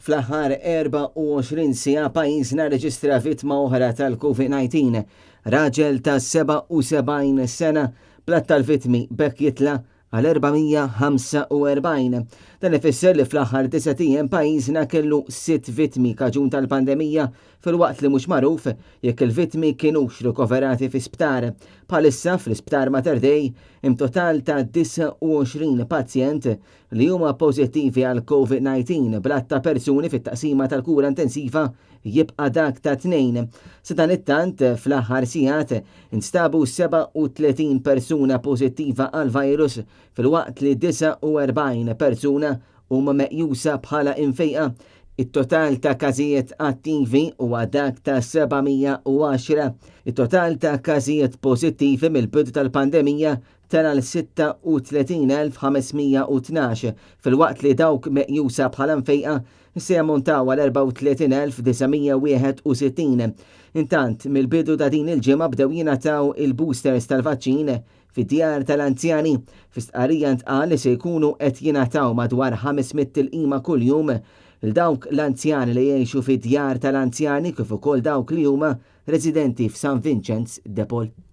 Fl-aħħar 24 siegħa pajjiżna reġistra vittma oħra tal-COVID-19. Raġel ta' 77 sena blat tal-vittmi bekk jitla għal 445. Dan ifisser li fl-aħħar 9 ijiem pajjiżna kellu 6 vittmi kaġun tal-pandemija fil-waqt li mhux magħruf jekk il-vittmi kienux rikoverati fi sptar. Bħalissa fl-Isptar Mater Dei hemm total ta' 29 pazjent li huma pożittivi għal COVID-19 blat ta' persuni fit-taqsima tal-kura intensiva jibqa' dak ta' 2. Sa dan it-tant fl-aħħar sigħat instabu 37 persuna pożittiva għal virus fil-waqt li 49 persuna huma meqjusa bħala infejqa. Il-total ta' każijiet attivi huwa dak ta' 710. Il-total ta' każijiet pożittivi mill-bidu tal-pandemija tara l-36,512 fil-waqt li dawk meqjusa bħala infejqa se jammontaw għal 34,961. Intant mill-bidu ta' din il-ġimgħa bdew jingħataw il-boosters tal-vaċċin fid-djar tal-anzjani. Fis-stqarrija ntqal li se jkunu qed jingħataw madwar 500 tilqima kuljum il-dawk l-anzjani li jgħixu fid-djar tal-anzjani kif ukoll dawk li huma residenti f'San Vincenz de Paul.